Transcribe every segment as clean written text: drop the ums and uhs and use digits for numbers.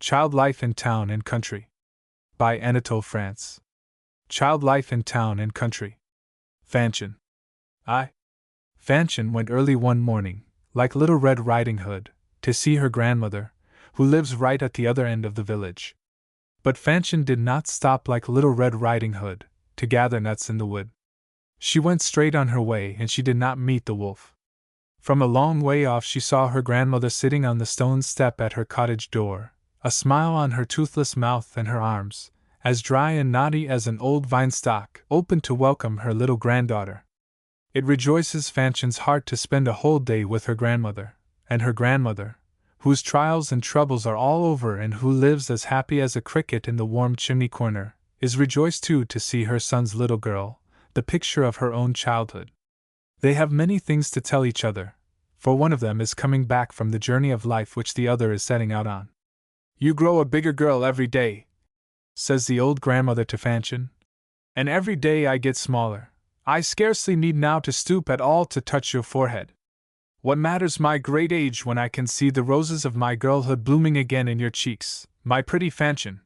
Child Life in Town and Country. By Anatole France. Child Life in Town and Country. Fanchon. Fanchon went early one morning, like Little Red Riding Hood, to see her grandmother, who lives right at the other end of the village. But Fanchon did not stop like Little Red Riding Hood, to gather nuts in the wood. She went straight on her way, and she did not meet the wolf. From a long way off she saw her grandmother sitting on the stone step at her cottage door, a smile on her toothless mouth and her arms, as dry and knotty as an old vine stalk, open to welcome her little granddaughter. It rejoices Fanchon's heart to spend a whole day with her grandmother, and her grandmother, whose trials and troubles are all over and who lives as happy as a cricket in the warm chimney corner, is rejoiced too to see her son's little girl, the picture of her own childhood. They have many things to tell each other, for one of them is coming back from the journey of life which the other is setting out on. "You grow a bigger girl every day," says the old grandmother to Fanchon, "and every day I get smaller. I scarcely need now to stoop at all to touch your forehead. What matters my great age when I can see the roses of my girlhood blooming again in your cheeks, my pretty Fanchon?"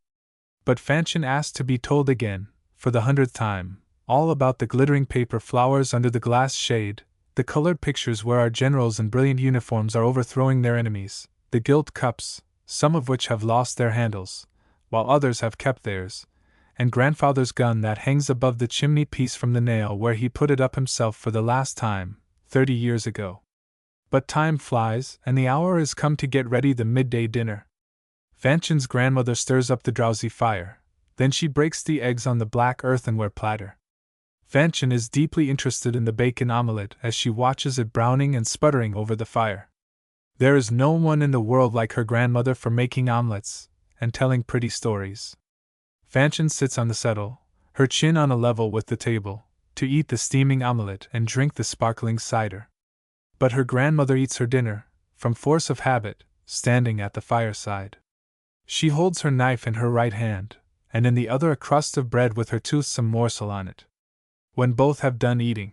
But Fanchon asked to be told again, for the 100th time, all about the glittering paper flowers under the glass shade, the colored pictures where our generals in brilliant uniforms are overthrowing their enemies, the gilt cups, some of which have lost their handles, while others have kept theirs, and grandfather's gun that hangs above the chimney piece from the nail where he put it up himself for the last time, 30 years ago. But time flies, and the hour is come to get ready the midday dinner. Fanchon's grandmother stirs up the drowsy fire, then she breaks the eggs on the black earthenware platter. Fanchon is deeply interested in the bacon omelette as she watches it browning and sputtering over the fire. There is no one in the world like her grandmother for making omelettes and telling pretty stories. Fanchon sits on the settle, her chin on a level with the table, to eat the steaming omelette and drink the sparkling cider. But her grandmother eats her dinner, from force of habit, standing at the fireside. She holds her knife in her right hand, and in the other a crust of bread with her toothsome morsel on it. When both have done eating,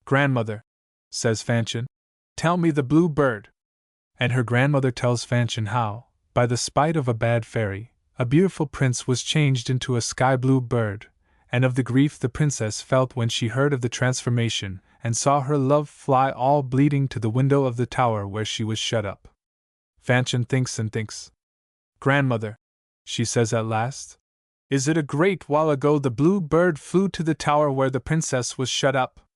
"Grandmother," says Fanchon, "tell me the blue bird." And her grandmother tells Fanchon how, by the spite of a bad fairy, a beautiful prince was changed into a sky-blue bird, and of the grief the princess felt when she heard of the transformation and saw her love fly all bleeding to the window of the tower where she was shut up. Fanchon thinks and thinks. "Grandmother," she says at last, "is it a great while ago the blue bird flew to the tower where the princess was shut up?"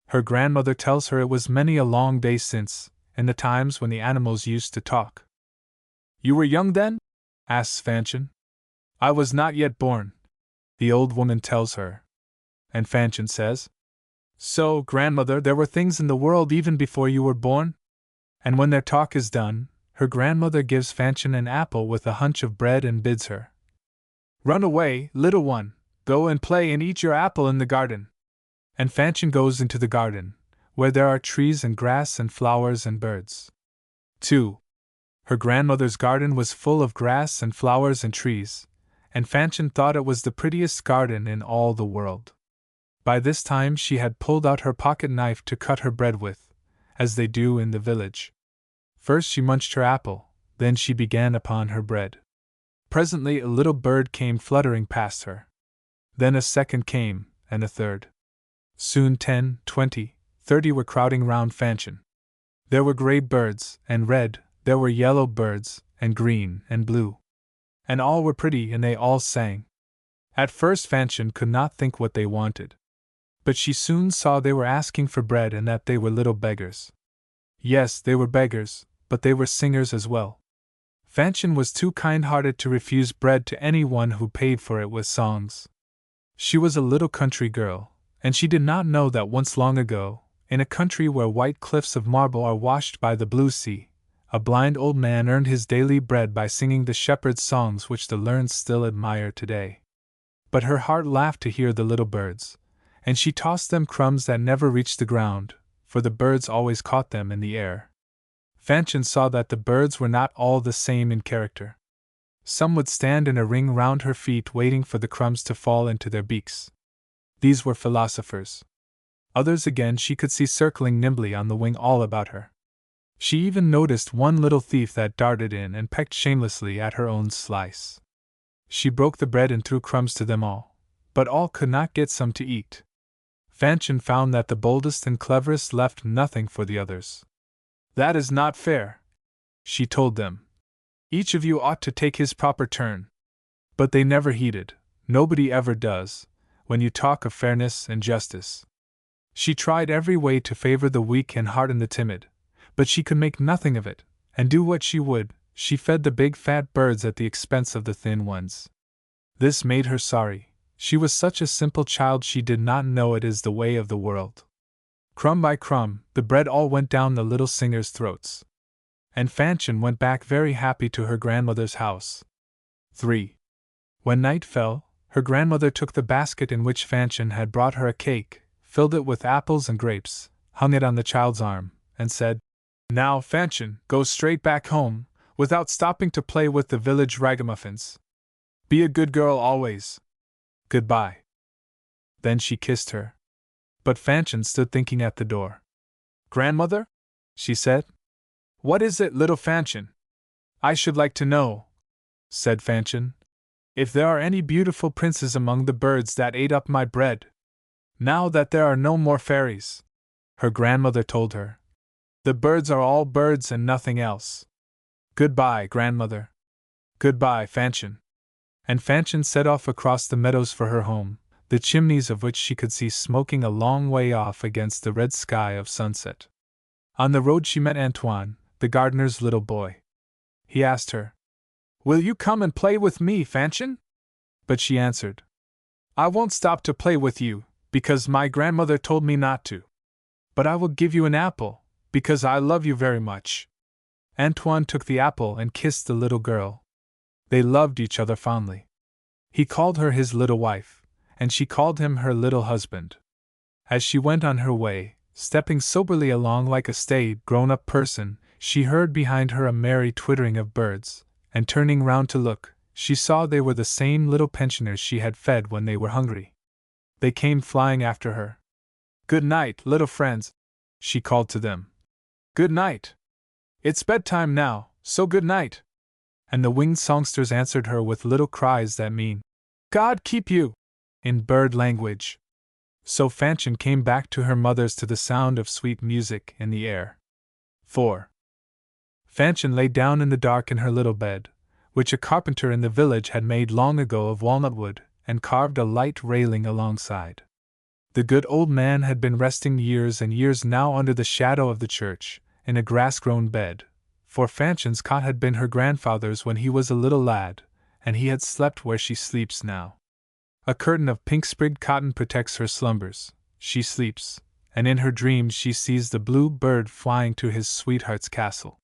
Her grandmother tells her it was many a long day since, in the times when the animals used to talk. "You were young then?" asks Fanchon. "I was not yet born," the old woman tells her. And Fanchon says, "So, grandmother, there were things in the world even before you were born?" And when their talk is done, her grandmother gives Fanchon an apple with a hunch of bread and bids her, "Run away, little one, go and play and eat your apple in the garden." And Fanchon goes into the garden, where there are trees and grass and flowers and birds. 2. Her grandmother's garden was full of grass and flowers and trees, and Fanchon thought it was the prettiest garden in all the world. By this time she had pulled out her pocket knife to cut her bread with, as they do in the village. First she munched her apple, then she began upon her bread. Presently a little bird came fluttering past her. Then a second came, and a third. Soon 10, 20, 30 were crowding round Fanchon. There were gray birds, and red, there were yellow birds, and green, and blue. And all were pretty and they all sang. At first Fanchon could not think what they wanted. But she soon saw they were asking for bread and that they were little beggars. Yes, they were beggars, but they were singers as well. Fanchon was too kind-hearted to refuse bread to any one who paid for it with songs. She was a little country girl, and she did not know that once long ago, in a country where white cliffs of marble are washed by the blue sea, a blind old man earned his daily bread by singing the shepherd's songs which the learned still admire today. But her heart laughed to hear the little birds, and she tossed them crumbs that never reached the ground, for the birds always caught them in the air. Fanchon saw that the birds were not all the same in character. Some would stand in a ring round her feet waiting for the crumbs to fall into their beaks. These were philosophers. Others again she could see circling nimbly on the wing all about her. She even noticed one little thief that darted in and pecked shamelessly at her own slice. She broke the bread and threw crumbs to them all, but all could not get some to eat. Fanchon found that the boldest and cleverest left nothing for the others. "That is not fair," she told them. "Each of you ought to take his proper turn." But they never heeded, nobody ever does, when you talk of fairness and justice. She tried every way to favor the weak and hearten the timid, but she could make nothing of it, and do what she would, she fed the big fat birds at the expense of the thin ones. This made her sorry. She was such a simple child she did not know it is the way of the world. Crumb by crumb, the bread all went down the little singers' throats. And Fanchon went back very happy to her grandmother's house. 3. When night fell, her grandmother took the basket in which Fanchon had brought her a cake, filled it with apples and grapes, hung it on the child's arm, and said, "Now, Fanchon, go straight back home, without stopping to play with the village ragamuffins. Be a good girl always. Goodbye." Then she kissed her. But Fanchon stood thinking at the door. "Grandmother?" she said. "What is it, little Fanchon?" "I should like to know," said Fanchon, "if there are any beautiful princes among the birds that ate up my bread. Now that there are no more fairies," her grandmother told her, "the birds are all birds and nothing else. Goodbye, grandmother. Goodbye, Fanchon." And Fanchon set off across the meadows for her home, the chimneys of which she could see smoking a long way off against the red sky of sunset. On the road she met Antoine, the gardener's little boy. He asked her, "Will you come and play with me, Fanchon?" But she answered, "I won't stop to play with you, because my grandmother told me not to. But I will give you an apple, because I love you very much." Antoine took the apple and kissed the little girl. They loved each other fondly. He called her his little wife, and she called him her little husband. As she went on her way, stepping soberly along like a staid, grown-up person, she heard behind her a merry twittering of birds, and turning round to look, she saw they were the same little pensioners she had fed when they were hungry. They came flying after her. "Good night, little friends," she called to them. "Good night. It's bedtime now, so good night." And the winged songsters answered her with little cries that mean, "God keep you," in bird language. So Fanchon came back to her mother's to the sound of sweet music in the air. 4. Fanchon lay down in the dark in her little bed, which a carpenter in the village had made long ago of walnut wood, and carved a light railing alongside. The good old man had been resting years and years now under the shadow of the church, in a grass-grown bed, for Fanchon's cot had been her grandfather's when he was a little lad, and he had slept where she sleeps now. A curtain of pink-sprigged cotton protects her slumbers. She sleeps, and in her dreams she sees the blue bird flying to his sweetheart's castle.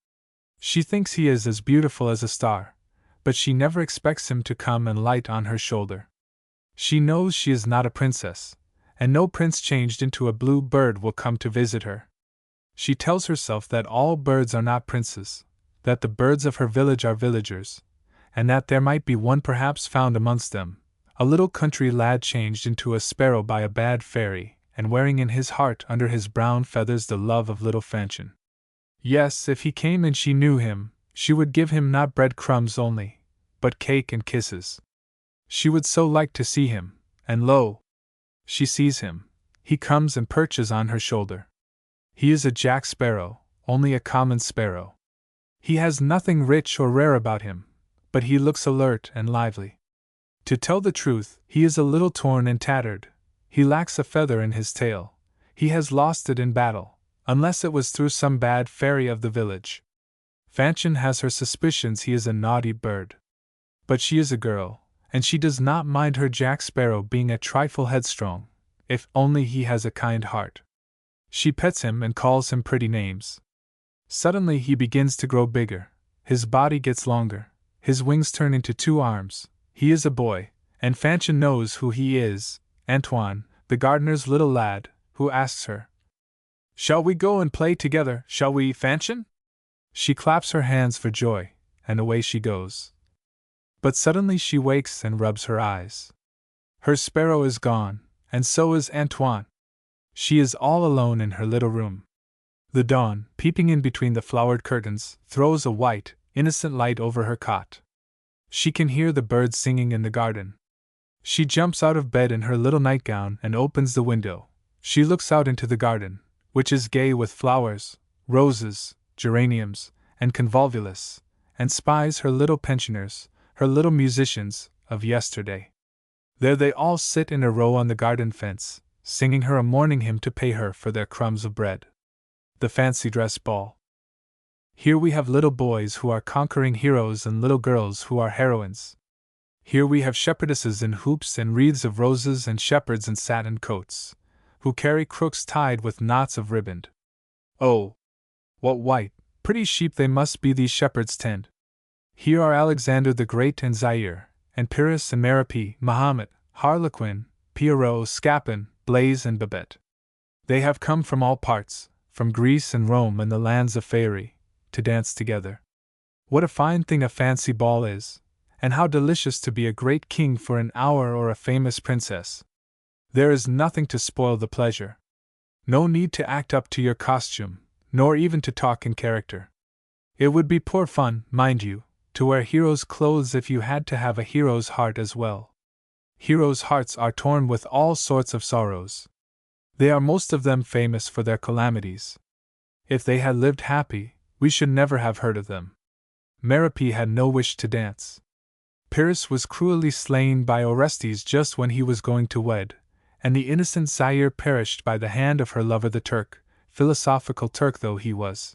She thinks he is as beautiful as a star, but she never expects him to come and light on her shoulder. She knows she is not a princess, and no prince changed into a blue bird will come to visit her. She tells herself that all birds are not princes, that the birds of her village are villagers, and that there might be one perhaps found amongst them, a little country lad changed into a sparrow by a bad fairy, and wearing in his heart under his brown feathers the love of little Fanchon. Yes, if he came and she knew him, she would give him not bread crumbs only, but cake and kisses. She would so like to see him, and lo! She sees him. He comes and perches on her shoulder. He is a jack sparrow, only a common sparrow. He has nothing rich or rare about him, but he looks alert and lively. To tell the truth, he is a little torn and tattered. He lacks a feather in his tail. He has lost it in battle, unless it was through some bad fairy of the village. Fanchon has her suspicions he is a naughty bird. But she is a girl, and she does not mind her jack sparrow being a trifle headstrong, if only he has a kind heart. She pets him and calls him pretty names. Suddenly he begins to grow bigger, his body gets longer, his wings turn into 2 arms. He is a boy, and Fanchon knows who he is, Antoine, the gardener's little lad, who asks her, "Shall we go and play together, shall we, Fanchon?" She claps her hands for joy, and away she goes. But suddenly she wakes and rubs her eyes. Her sparrow is gone, and so is Antoine. She is all alone in her little room. The dawn, peeping in between the flowered curtains, throws a white, innocent light over her cot. She can hear the birds singing in the garden. She jumps out of bed in her little nightgown and opens the window. She looks out into the garden, which is gay with flowers, roses, geraniums, and convolvulus, and spies her little pensioners, her little musicians, of yesterday. There they all sit in a row on the garden fence, singing her a morning hymn to pay her for their crumbs of bread. The fancy dress ball. Here we have little boys who are conquering heroes and little girls who are heroines. Here we have shepherdesses in hoops and wreaths of roses and shepherds in satin coats, who carry crooks tied with knots of riband. Oh, what white, pretty sheep they must be these shepherds tend. Here are Alexander the Great and Zaire, and Pyrrhus and Merope, Mahomet, Harlequin, Pierrot, Scapin, Blaise and Babette. They have come from all parts, from Greece and Rome and the lands of Faerie, to dance together. What a fine thing a fancy ball is, and how delicious to be a great king for an hour or a famous princess. There is nothing to spoil the pleasure. No need to act up to your costume, nor even to talk in character. It would be poor fun, mind you, to wear heroes' clothes if you had to have a hero's heart as well. Heroes' hearts are torn with all sorts of sorrows. They are most of them famous for their calamities. If they had lived happy, we should never have heard of them. Merope had no wish to dance. Pyrrhus was cruelly slain by Orestes just when he was going to wed, and the innocent Zaire perished by the hand of her lover the Turk, philosophical Turk though he was.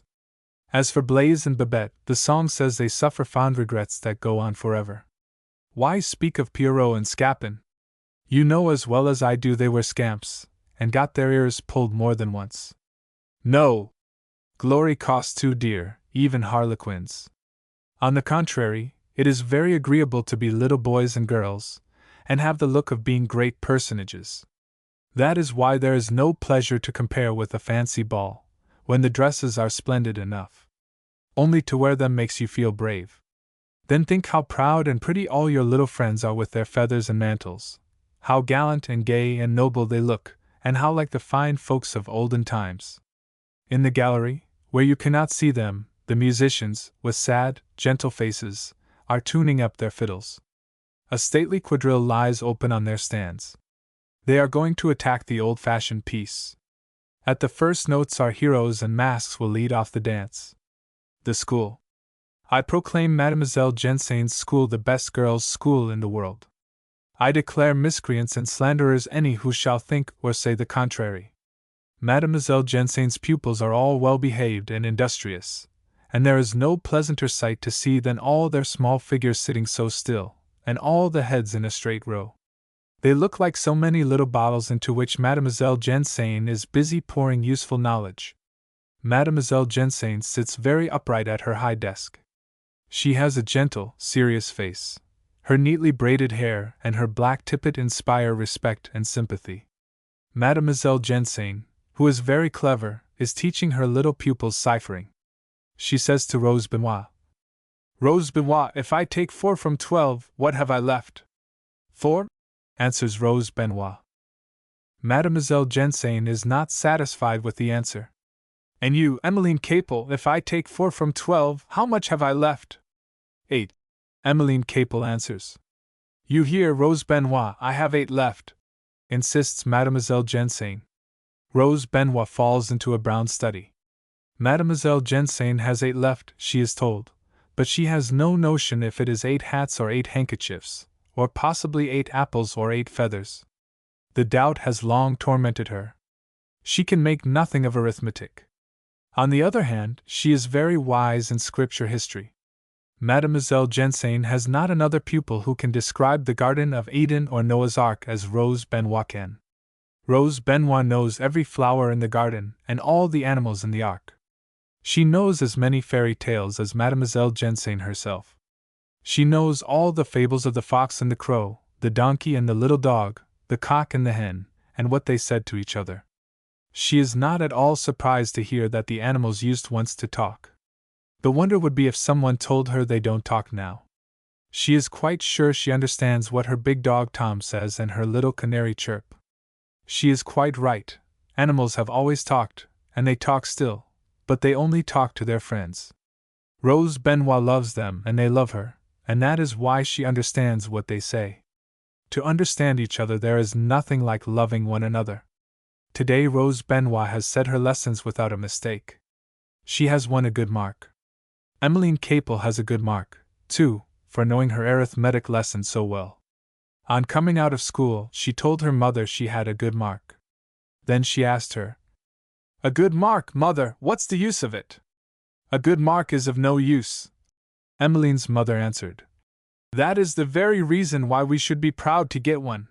As for Blaise and Babette, the song says they suffer fond regrets that go on forever. Why speak of Pierrot and Scapin? You know as well as I do they were scamps, and got their ears pulled more than once. No! Glory costs too dear, even harlequins. On the contrary, it is very agreeable to be little boys and girls, and have the look of being great personages. That is why there is no pleasure to compare with a fancy ball, when the dresses are splendid enough. Only to wear them makes you feel brave. Then think how proud and pretty all your little friends are with their feathers and mantles, how gallant and gay and noble they look, and how like the fine folks of olden times. In the gallery, where you cannot see them, the musicians, with sad, gentle faces, are tuning up their fiddles. A stately quadrille lies open on their stands. They are going to attack the old-fashioned piece. At the first notes our heroes and masks will lead off the dance. The school. I proclaim Mademoiselle Jensen's school the best girls' school in the world. I declare miscreants and slanderers any who shall think or say the contrary. Mademoiselle Jensen's pupils are all well-behaved and industrious, and there is no pleasanter sight to see than all their small figures sitting so still, and all the heads in a straight row. They look like so many little bottles into which Mademoiselle Jensen is busy pouring useful knowledge. Mademoiselle Jensen sits very upright at her high desk. She has a gentle, serious face. Her neatly braided hair and her black tippet inspire respect and sympathy. Mademoiselle Jensen, who is very clever, is teaching her little pupils ciphering. She says to Rose Benoit, "Rose Benoit, if I take 4 from 12, what have I left?" 4? Answers Rose Benoit. Mademoiselle Jensen is not satisfied with the answer. "And you, Emmeline Capel, if I take 4 from 12, how much have I left?" 8. Emmeline Capel answers. "You hear, Rose Benoit, I have 8 left," insists Mademoiselle Jensen. Rose Benoit falls into a brown study. Mademoiselle Jensen has 8 left, she is told, but she has no notion if it is 8 hats or 8 handkerchiefs, or possibly 8 apples or 8 feathers. The doubt has long tormented her. She can make nothing of arithmetic. On the other hand, she is very wise in scripture history. Mademoiselle Jensen has not another pupil who can describe the Garden of Eden or Noah's Ark as Rose Benoit can. Rose Benoit knows every flower in the garden and all the animals in the ark. She knows as many fairy tales as Mademoiselle Jensen herself. She knows all the fables of the fox and the crow, the donkey and the little dog, the cock and the hen, and what they said to each other. She is not at all surprised to hear that the animals used once to talk. The wonder would be if someone told her they don't talk now. She is quite sure she understands what her big dog Tom says and her little canary chirp. She is quite right. Animals have always talked, and they talk still, but they only talk to their friends. Rose Benoit loves them and they love her, and that is why she understands what they say. To understand each other there is nothing like loving one another. Today Rose Benoit has said her lessons without a mistake. She has won a good mark. Emmeline Capel has a good mark, too, for knowing her arithmetic lesson so well. On coming out of school, she told her mother she had a good mark. Then she asked her, "A good mark, mother, what's the use of it?" "A good mark is of no use," Emmeline's mother answered. "That is the very reason why we should be proud to get one.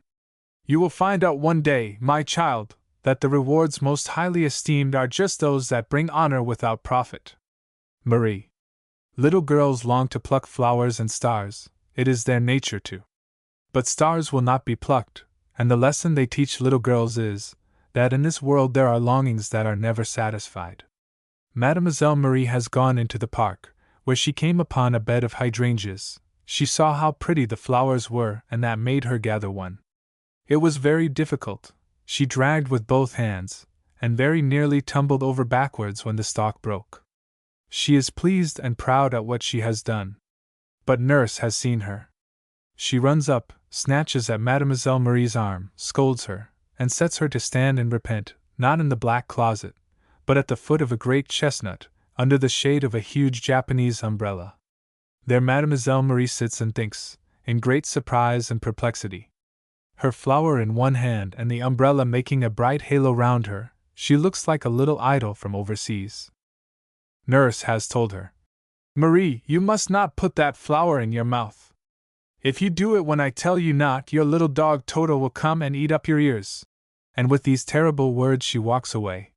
You will find out one day, my child, that the rewards most highly esteemed are just those that bring honor without profit." Marie. Little girls long to pluck flowers and stars, it is their nature to. But stars will not be plucked, and the lesson they teach little girls is, that in this world there are longings that are never satisfied. Mademoiselle Marie has gone into the park, where she came upon a bed of hydrangeas. She saw how pretty the flowers were, and that made her gather one. It was very difficult. She dragged with both hands, and very nearly tumbled over backwards when the stalk broke. She is pleased and proud at what she has done. But nurse has seen her. She runs up, snatches at Mademoiselle Marie's arm, scolds her, and sets her to stand and repent, not in the black closet, but at the foot of a great chestnut, under the shade of a huge Japanese umbrella. There Mademoiselle Marie sits and thinks, in great surprise and perplexity. Her flower in one hand and the umbrella making a bright halo round her, she looks like a little idol from overseas. Nurse has told her, "Marie, you must not put that flower in your mouth. If you do it when I tell you not, your little dog Toto will come and eat up your ears." And with these terrible words she walks away.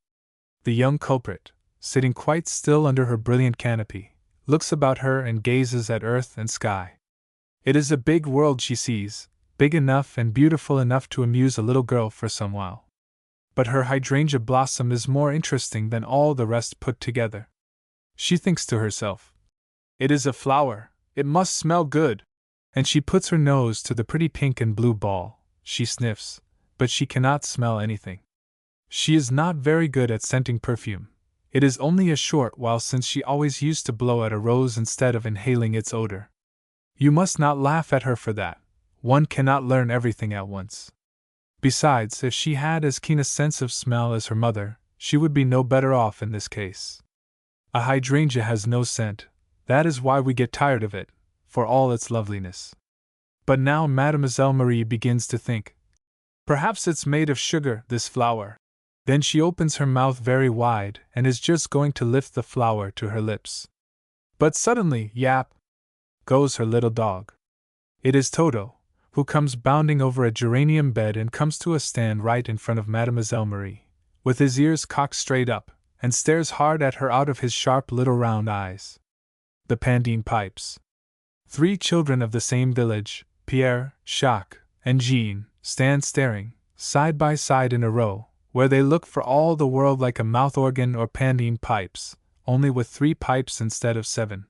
The young culprit, sitting quite still under her brilliant canopy, looks about her and gazes at earth and sky. It is a big world she sees, big enough and beautiful enough to amuse a little girl for some while. But her hydrangea blossom is more interesting than all the rest put together. She thinks to herself, "It is a flower, it must smell good," and she puts her nose to the pretty pink and blue ball. She sniffs, but she cannot smell anything. She is not very good at scenting perfume. It is only a short while since she always used to blow at a rose instead of inhaling its odor. You must not laugh at her for that. One cannot learn everything at once. Besides, if she had as keen a sense of smell as her mother, she would be no better off in this case. A hydrangea has no scent, that is why we get tired of it, for all its loveliness. But now Mademoiselle Marie begins to think, "Perhaps it's made of sugar, this flower." Then she opens her mouth very wide and is just going to lift the flower to her lips. But suddenly, yap, goes her little dog. It is Toto, who comes bounding over a geranium bed and comes to a stand right in front of Mademoiselle Marie, with his ears cocked straight up, and stares hard at her out of his sharp little round eyes. The Pandine pipes. 3 children of the same village, Pierre, Jacques, and Jean, stand staring, side by side in a row, where they look for all the world like a mouth organ or Pandine pipes, only with 3 pipes instead of 7.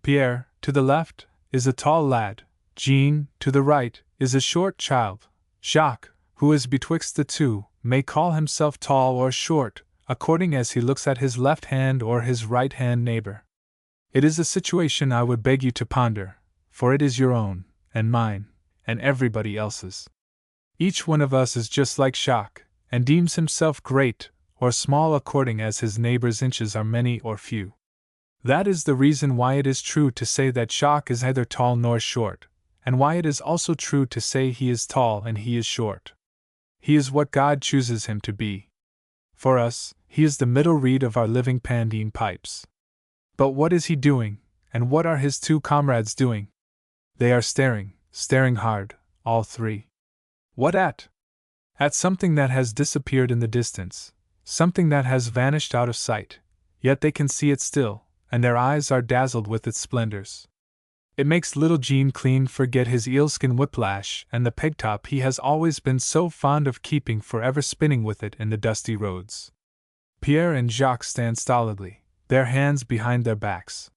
Pierre, to the left, is a tall lad. Jean, to the right, is a short child. Jacques, who is betwixt the two, may call himself tall or short, according as he looks at his left hand or his right hand neighbor. It is a situation I would beg you to ponder, for it is your own, and mine, and everybody else's. Each one of us is just like Jacques, and deems himself great or small according as his neighbor's inches are many or few. That is the reason why it is true to say that Jacques is neither tall nor short, and why it is also true to say he is tall and he is short. He is what God chooses him to be. For us, he is the middle reed of our living Pandine pipes. But what is he doing, and what are his 2 comrades doing? They are staring, staring hard, all 3. What at? At something that has disappeared in the distance, something that has vanished out of sight, yet they can see it still, and their eyes are dazzled with its splendors. It makes little Jean clean forget his eelskin whiplash and the pegtop he has always been so fond of keeping forever spinning with it in the dusty roads. Pierre and Jacques stand stolidly, their hands behind their backs.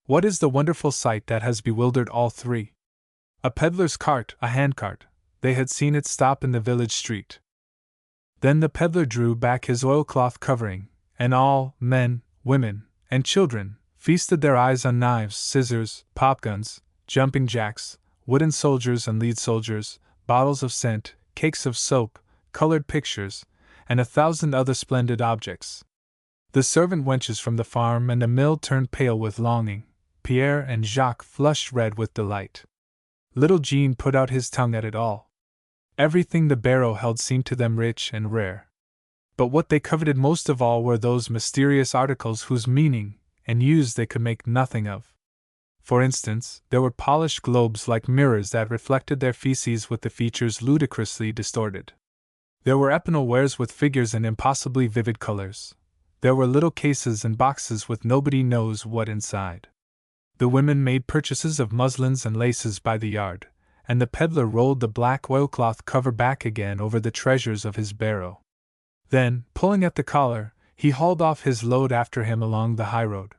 What is the wonderful sight that has bewildered all 3? A peddler's cart, a handcart. They had seen it stop in the village street. Then the peddler drew back his oilcloth covering, and all, men, women, and children feasted their eyes on knives, scissors, popguns, jumping jacks, wooden soldiers and lead soldiers, bottles of scent, cakes of soap, colored pictures, and 1,000 other splendid objects. The servant wenches from the farm and the mill turned pale with longing. Pierre and Jacques flushed red with delight. Little Jean put out his tongue at it all. Everything the barrow held seemed to them rich and rare. But what they coveted most of all were those mysterious articles whose meaning and use they could make nothing of. For instance, there were polished globes like mirrors that reflected their feces with the features ludicrously distorted. There were eponal wares with figures in impossibly vivid colors. There were little cases and boxes with nobody knows what inside. The women made purchases of muslins and laces by the yard, and the peddler rolled the black oilcloth cover back again over the treasures of his barrow. Then, pulling at the collar, he hauled off his load after him along the highroad.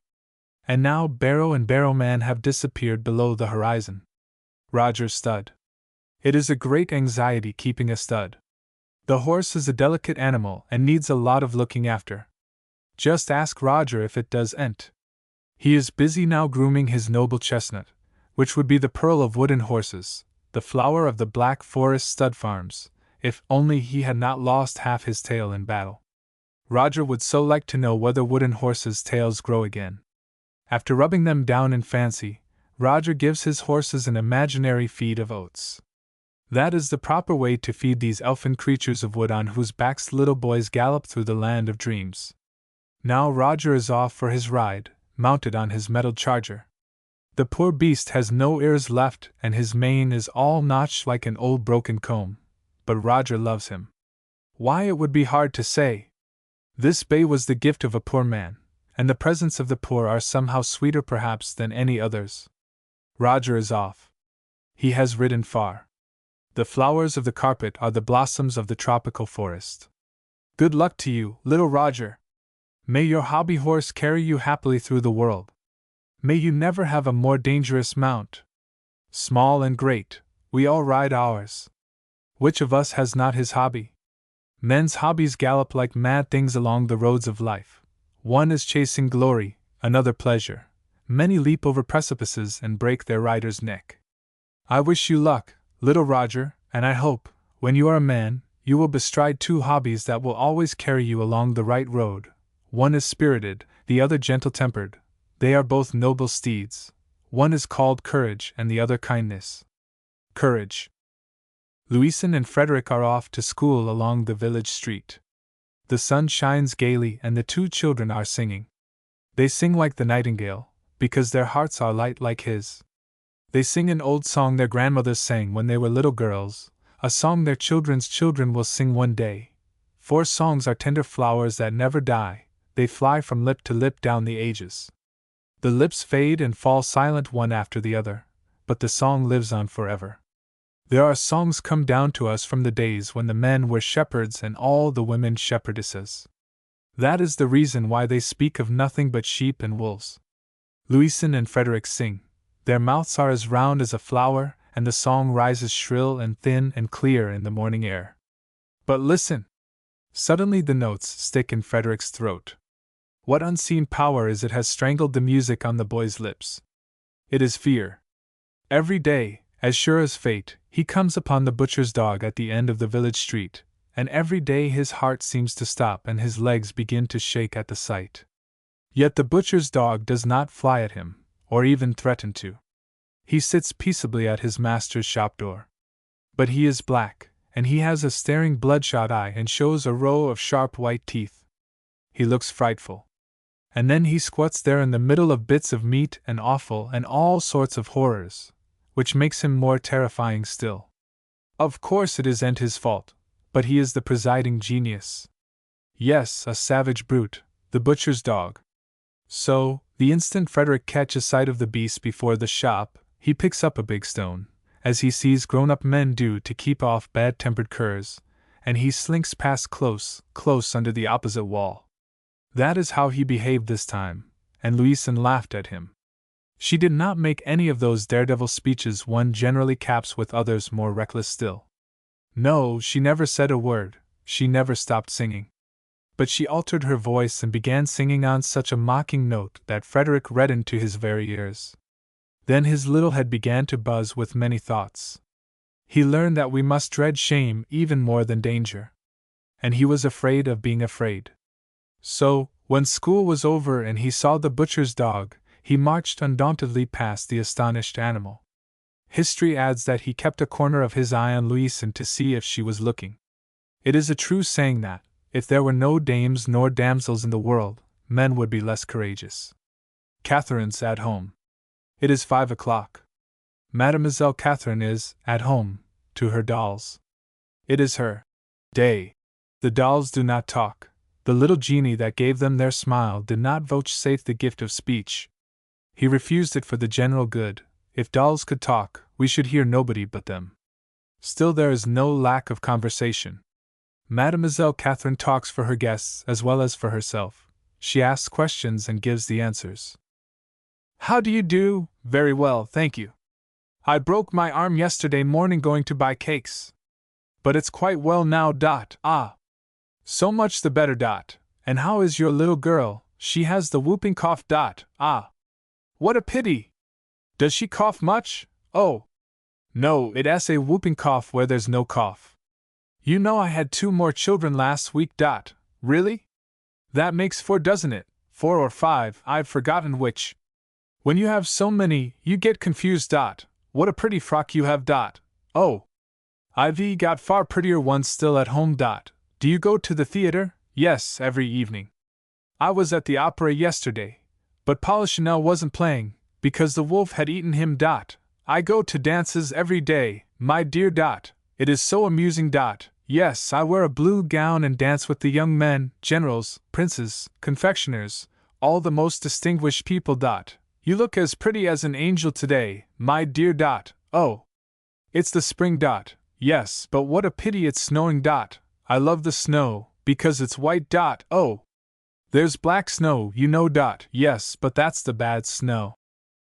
And now barrow and barrowman have disappeared below the horizon. Roger's stud. It is a great anxiety keeping a stud. The horse is a delicate animal and needs a lot of looking after. Just ask Roger if it doesn't. He is busy now grooming his noble chestnut, which would be the pearl of wooden horses, the flower of the Black Forest stud farms, if only he had not lost half his tail in battle. Roger would so like to know whether wooden horses' tails grow again. After rubbing them down in fancy, Roger gives his horses an imaginary feed of oats. That is the proper way to feed these elfin creatures of wood on whose backs little boys gallop through the land of dreams. Now Roger is off for his ride, mounted on his mettled charger. The poor beast has no ears left and his mane is all notched like an old broken comb, but Roger loves him. Why, it would be hard to say. This bay was the gift of a poor man, and the presents of the poor are somehow sweeter perhaps than any others. Roger is off. He has ridden far. The flowers of the carpet are the blossoms of the tropical forest. Good luck to you, little Roger. May your hobby horse carry you happily through the world. May you never have a more dangerous mount. Small and great, we all ride ours. Which of us has not his hobby? Men's hobbies gallop like mad things along the roads of life. One is chasing glory, another pleasure. Many leap over precipices and break their rider's neck. I wish you luck, little Roger, and I hope, when you are a man, you will bestride two hobbies that will always carry you along the right road. One is spirited, the other gentle-tempered. They are both noble steeds. One is called courage and the other kindness. Courage. Louison and Frederick are off to school along the village street. The sun shines gaily and the two children are singing. They sing like the nightingale, because their hearts are light like his. They sing an old song their grandmothers sang when they were little girls, a song their children's children will sing one day. 4 songs are tender flowers that never die, they fly from lip to lip down the ages. The lips fade and fall silent one after the other, but the song lives on forever. There are songs come down to us from the days when the men were shepherds and all the women shepherdesses. That is the reason why they speak of nothing but sheep and wolves. Louison and Frederick sing. Their mouths are as round as a flower, and the song rises shrill and thin and clear in the morning air. But listen! Suddenly the notes stick in Frederick's throat. What unseen power is it has strangled the music on the boy's lips? It is fear. Every day, as sure as fate, he comes upon the butcher's dog at the end of the village street, and every day his heart seems to stop and his legs begin to shake at the sight. Yet the butcher's dog does not fly at him, or even threaten to. He sits peaceably at his master's shop door. But he is black, and he has a staring bloodshot eye and shows a row of sharp white teeth. He looks frightful. And then he squats there in the middle of bits of meat and offal and all sorts of horrors, which makes him more terrifying still. Of course it isn't his fault, but he is the presiding genius. Yes, a savage brute, the butcher's dog. So, the instant Frederick catches sight of the beast before the shop, he picks up a big stone, as he sees grown-up men do to keep off bad-tempered curs, and he slinks past close under the opposite wall. That is how he behaved this time, and Louison laughed at him. She did not make any of those daredevil speeches one generally caps with others more reckless still. No, she never said a word, she never stopped singing. But she altered her voice and began singing on such a mocking note that Frederick reddened to his very ears. Then his little head began to buzz with many thoughts. He learned that we must dread shame even more than danger. And he was afraid of being afraid. So, when school was over and he saw the butcher's dog, he marched undauntedly past the astonished animal. History adds that he kept a corner of his eye on Louison to see if she was looking. It is a true saying that, if there were no dames nor damsels in the world, men would be less courageous. Catherine's at home. It is 5 o'clock. Mademoiselle Catherine is at home, to her dolls. It is her day. The dolls do not talk. The little genie that gave them their smile did not vouchsafe the gift of speech. He refused it for the general good. If dolls could talk, we should hear nobody but them. Still, there is no lack of conversation. Mademoiselle Catherine talks for her guests as well as for herself. She asks questions and gives the answers. How do you do? Very well, thank you. I broke my arm yesterday morning going to buy cakes. But it's quite well now. Ah. So much the better. And how is your little girl? She has the whooping cough. Ah. What a pity! Does she cough much? Oh. No, it's a whooping cough where there's no cough. You know I had 2 more children last week. Really? That makes 4, doesn't it? 4 or 5, I've forgotten which. When you have so many, you get confused. What a pretty frock you have. Oh. I've got far prettier ones still at home. Do you go to the theater? Yes, every evening. I was at the opera yesterday, but Polichinelle wasn't playing, because the wolf had eaten him. I go to dances every day, my dear. It is so amusing. Yes, I wear a blue gown and dance with the young men, generals, princes, confectioners, all the most distinguished people. You look as pretty as an angel today, my dear. Oh. It's the spring. Yes, but what a pity it's snowing. I love the snow, because it's white. Oh. There's black snow, you know. Yes, but that's the bad snow.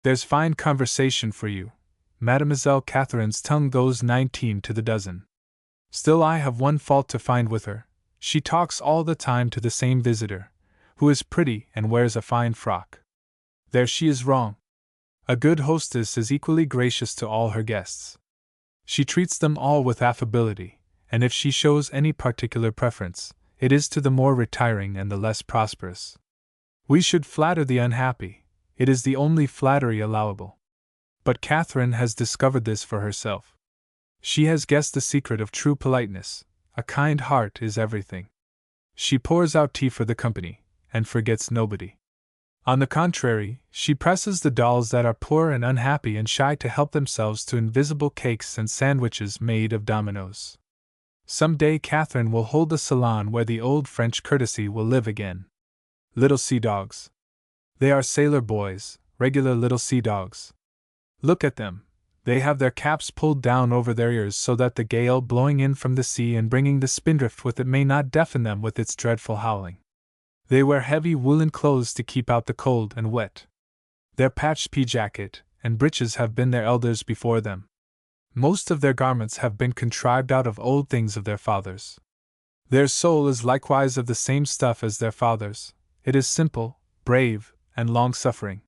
There's fine conversation for you. Mademoiselle Catherine's tongue goes 19 to the dozen. Still, I have one fault to find with her. She talks all the time to the same visitor, who is pretty and wears a fine frock. There she is wrong. A good hostess is equally gracious to all her guests. She treats them all with affability, and if she shows any particular preference, it is to the more retiring and the less prosperous. We should flatter the unhappy. It is the only flattery allowable. But Catherine has discovered this for herself. She has guessed the secret of true politeness. A kind heart is everything. She pours out tea for the company, and forgets nobody. On the contrary, she presses the dolls that are poor and unhappy and shy to help themselves to invisible cakes and sandwiches made of dominoes. Some day Catherine will hold a salon where the old French courtesy will live again. Little sea dogs. They are sailor boys, regular little sea dogs. Look at them. They have their caps pulled down over their ears so that the gale blowing in from the sea and bringing the spindrift with it may not deafen them with its dreadful howling. They wear heavy woolen clothes to keep out the cold and wet. Their patched pea jacket and breeches have been their elders before them. Most of their garments have been contrived out of old things of their fathers. Their soul is likewise of the same stuff as their fathers. It is simple, brave, and long-suffering.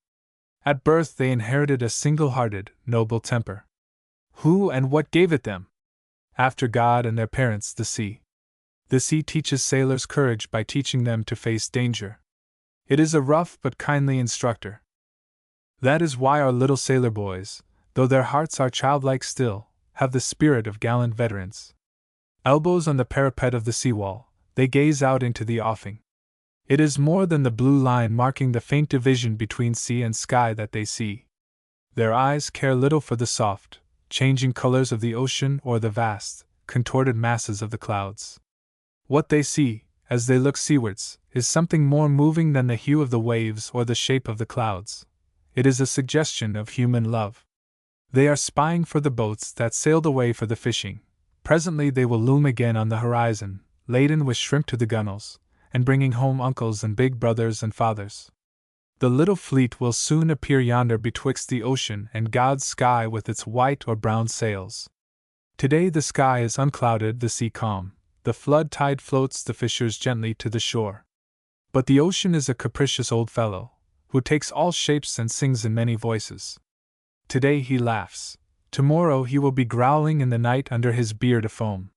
At birth they inherited a single-hearted, noble temper. Who and what gave it them? After God and their parents, the sea. The sea teaches sailors courage by teaching them to face danger. It is a rough but kindly instructor. That is why our little sailor boys, though their hearts are childlike still, have the spirit of gallant veterans. Elbows on the parapet of the seawall, they gaze out into the offing. It is more than the blue line marking the faint division between sea and sky that they see. Their eyes care little for the soft, changing colors of the ocean or the vast, contorted masses of the clouds. What they see, as they look seawards, is something more moving than the hue of the waves or the shape of the clouds. It is a suggestion of human love. They are spying for the boats that sailed away for the fishing. Presently they will loom again on the horizon, laden with shrimp to the gunwales, and bringing home uncles and big brothers and fathers. The little fleet will soon appear yonder betwixt the ocean and God's sky with its white or brown sails. Today the sky is unclouded, the sea calm, the flood tide floats the fishers gently to the shore. But the ocean is a capricious old fellow, who takes all shapes and sings in many voices. Today he laughs. Tomorrow he will be growling in the night under his beard afoam.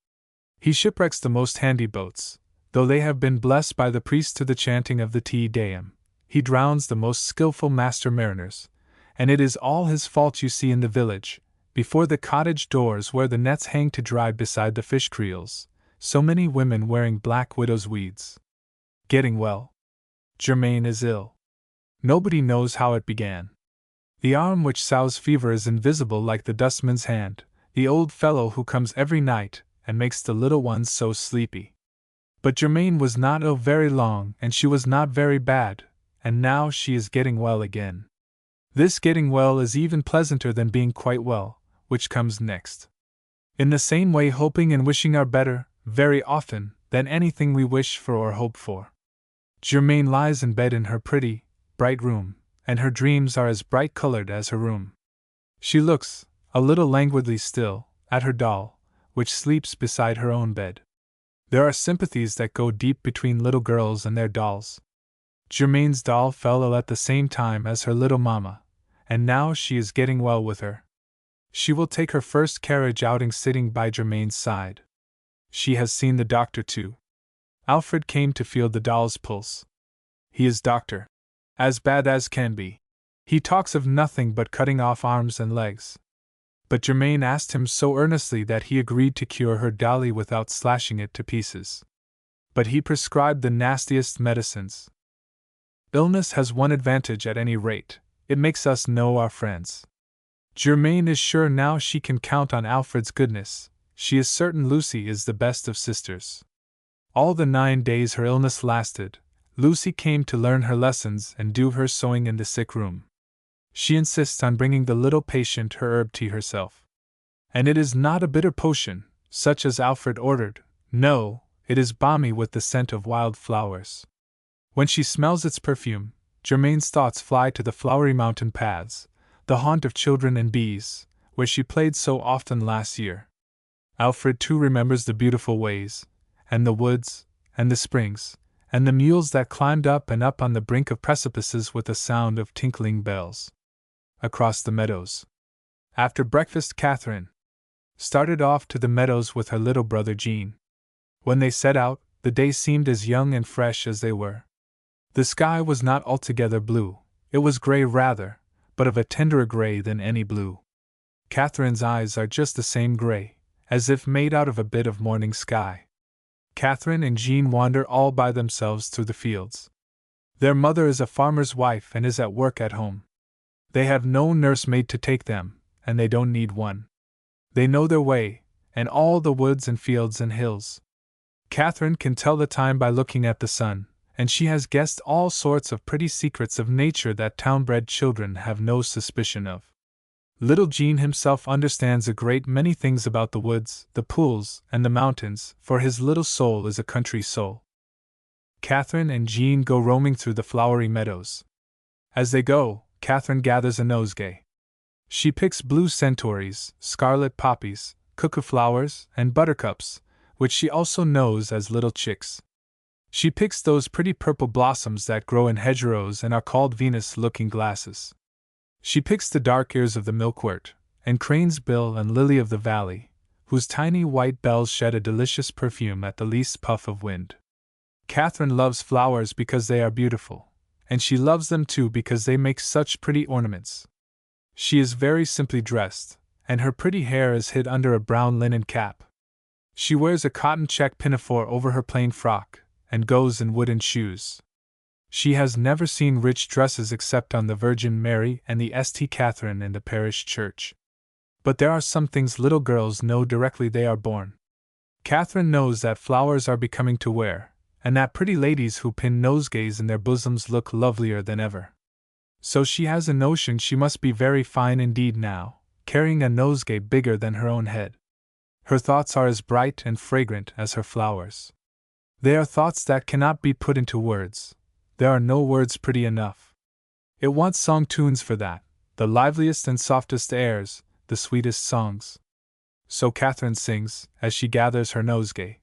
He shipwrecks the most handy boats, though they have been blessed by the priest to the chanting of the Te Deum. He drowns the most skillful master mariners, and it is all his fault you see in the village, before the cottage doors where the nets hang to dry beside the fish creels, so many women wearing black widow's weeds. Getting well. Germain is ill. Nobody knows how it began. The arm which sows fever is invisible like the dustman's hand, the old fellow who comes every night and makes the little ones so sleepy. But Germain was not ill very long, and she was not very bad, and now she is getting well again. This getting well is even pleasanter than being quite well, which comes next. In the same way, hoping and wishing are better, very often, than anything we wish for or hope for. Germain lies in bed in her pretty, bright room, and her dreams are as bright-colored as her room. She looks, a little languidly still, at her doll, which sleeps beside her own bed. There are sympathies that go deep between little girls and their dolls. Germain's doll fell ill at the same time as her little mamma, and now she is getting well with her. She will take her first carriage outing sitting by Germain's side. She has seen the doctor too. Alfred came to feel the doll's pulse. He is doctor. As bad as can be. He talks of nothing but cutting off arms and legs. But Germain asked him so earnestly that he agreed to cure her dolly without slashing it to pieces. But he prescribed the nastiest medicines. Illness has one advantage at any rate, it makes us know our friends. Germain is sure now she can count on Alfred's goodness, she is certain Lucy is the best of sisters. All the 9 days her illness lasted, Lucy came to learn her lessons and do her sewing in the sick room. She insists on bringing the little patient her herb tea herself. And it is not a bitter potion, such as Alfred ordered, no, it is balmy with the scent of wild flowers. When she smells its perfume, Germain's thoughts fly to the flowery mountain paths, the haunt of children and bees, where she played so often last year. Alfred too remembers the beautiful ways, and the woods, and the springs, and the mules that climbed up and up on the brink of precipices with a sound of tinkling bells. Across the meadows. After breakfast, Catherine started off to the meadows with her little brother Jean. When they set out, the day seemed as young and fresh as they were. The sky was not altogether blue, it was gray rather, but of a tenderer gray than any blue. Catherine's eyes are just the same gray, as if made out of a bit of morning sky. Catherine and Jean wander all by themselves through the fields. Their mother is a farmer's wife and is at work at home. They have no nursemaid to take them, and they don't need one. They know their way, and all the woods and fields and hills. Catherine can tell the time by looking at the sun, and she has guessed all sorts of pretty secrets of nature that town-bred children have no suspicion of. Little Jean himself understands a great many things about the woods, the pools, and the mountains, for his little soul is a country soul. Catherine and Jean go roaming through the flowery meadows. As they go, Catherine gathers a nosegay. She picks blue centauries, scarlet poppies, cuckoo flowers, and buttercups, which she also knows as little chicks. She picks those pretty purple blossoms that grow in hedgerows and are called Venus-looking glasses. She picks the dark ears of the milkwort, and crane's bill and lily of the valley, whose tiny white bells shed a delicious perfume at the least puff of wind. Catherine loves flowers because they are beautiful, and she loves them too because they make such pretty ornaments. She is very simply dressed, and her pretty hair is hid under a brown linen cap. She wears a cotton check pinafore over her plain frock, and goes in wooden shoes. She has never seen rich dresses except on the Virgin Mary and the St. Catherine in the parish church. But there are some things little girls know directly they are born. Catherine knows that flowers are becoming to wear, and that pretty ladies who pin nosegays in their bosoms look lovelier than ever. So she has a notion she must be very fine indeed now, carrying a nosegay bigger than her own head. Her thoughts are as bright and fragrant as her flowers. They are thoughts that cannot be put into words. There are no words pretty enough. It wants song tunes for that, the liveliest and softest airs, the sweetest songs. So Catherine sings, as she gathers her nosegay.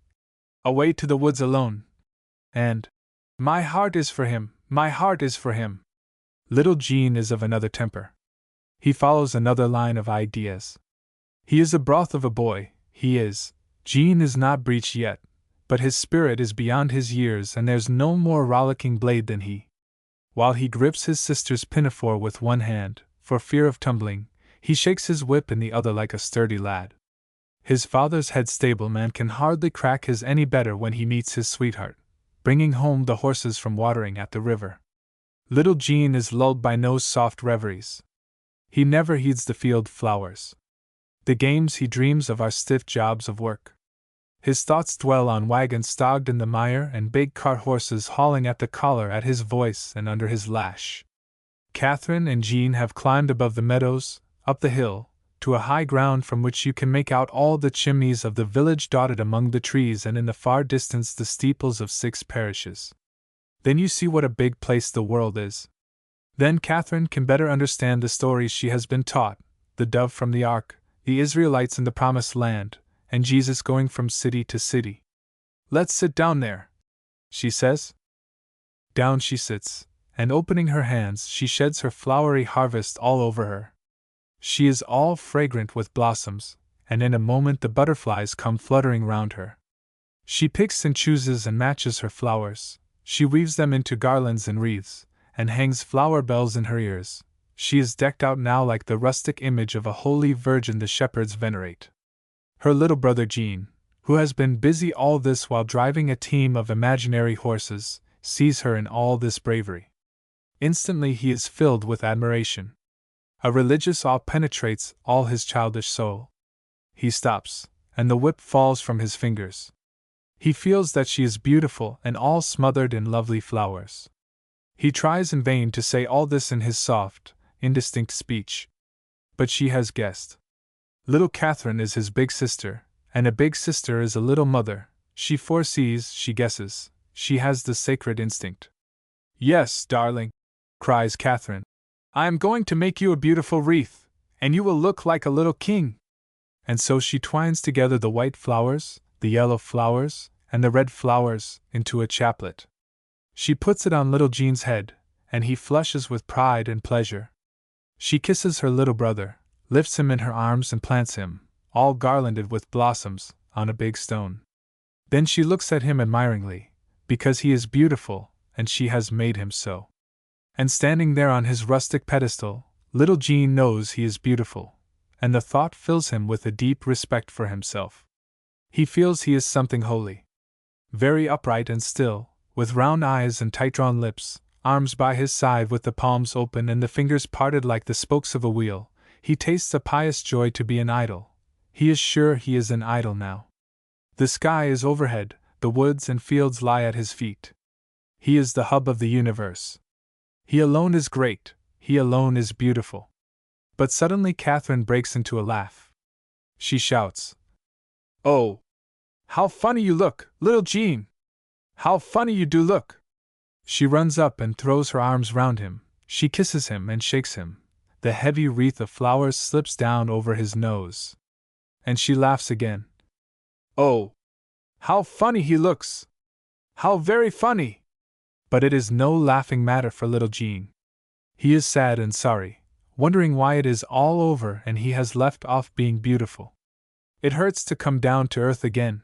away to the woods alone. And, my heart is for him, my heart is for him. Little Jean is of another temper. He follows another line of ideas. He is a broth of a boy, he is. Jean is not breeched yet, but his spirit is beyond his years, and there's no more rollicking blade than he. While he grips his sister's pinafore with one hand, for fear of tumbling, he shakes his whip in the other like a sturdy lad. His father's head stableman can hardly crack his any better when he meets his sweetheart, bringing home the horses from watering at the river. Little Jean is lulled by no soft reveries. He never heeds the field flowers. The games he dreams of are stiff jobs of work. His thoughts dwell on wagons stogged in the mire and big cart horses hauling at the collar at his voice and under his lash. Catherine and Jean have climbed above the meadows, up the hill, to a high ground from which you can make out all the chimneys of the village dotted among the trees, and in the far distance the steeples of 6 parishes. Then you see what a big place the world is. Then Catherine can better understand the stories she has been taught, the dove from the ark, the Israelites in the promised land, and Jesus going from city to city. Let's sit down there, she says. Down she sits, and opening her hands she sheds her flowery harvest all over her. She is all fragrant with blossoms, and in a moment the butterflies come fluttering round her. She picks and chooses and matches her flowers, she weaves them into garlands and wreaths, and hangs flower bells in her ears. She is decked out now like the rustic image of a holy virgin the shepherds venerate. Her little brother Jean, who has been busy all this while driving a team of imaginary horses, sees her in all this bravery. Instantly he is filled with admiration. A religious awe penetrates all his childish soul. He stops, and the whip falls from his fingers. He feels that she is beautiful and all smothered in lovely flowers. He tries in vain to say all this in his soft, indistinct speech. But she has guessed. Little Catherine is his big sister, and a big sister is a little mother. She foresees, she guesses, she has the sacred instinct. Yes, darling, cries Catherine, I am going to make you a beautiful wreath, and you will look like a little king. And so she twines together the white flowers, the yellow flowers, and the red flowers, into a chaplet. She puts it on little Jean's head, and he flushes with pride and pleasure. She kisses her little brother, lifts him in her arms and plants him, all garlanded with blossoms, on a big stone. Then she looks at him admiringly, because he is beautiful, and she has made him so. And standing there on his rustic pedestal, little Jean knows he is beautiful, and the thought fills him with a deep respect for himself. He feels he is something holy. Very upright and still, with round eyes and tight-drawn lips, arms by his side with the palms open and the fingers parted like the spokes of a wheel, he tastes a pious joy to be an idol. He is sure he is an idol now. The sky is overhead, the woods and fields lie at his feet. He is the hub of the universe. He alone is great, he alone is beautiful. But suddenly Catherine breaks into a laugh. She shouts, "Oh! How funny you look, little Jean! How funny you do look!" She runs up and throws her arms round him, she kisses him and shakes him. The heavy wreath of flowers slips down over his nose. And she laughs again. "Oh! How funny he looks! How very funny!" But it is no laughing matter for little Jean. He is sad and sorry, wondering why it is all over and he has left off being beautiful. It hurts to come down to earth again.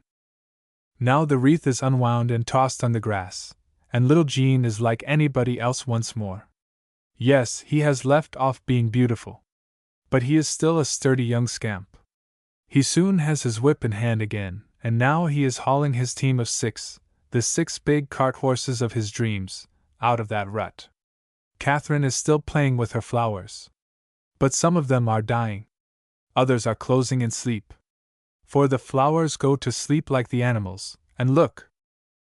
Now the wreath is unwound and tossed on the grass, and little Jean is like anybody else once more. Yes, he has left off being beautiful. But he is still a sturdy young scamp. He soon has his whip in hand again, and now he is hauling his team of 6, the 6 big cart horses of his dreams, out of that rut. Catherine is still playing with her flowers. But some of them are dying. Others are closing in sleep. For the flowers go to sleep like the animals, and look!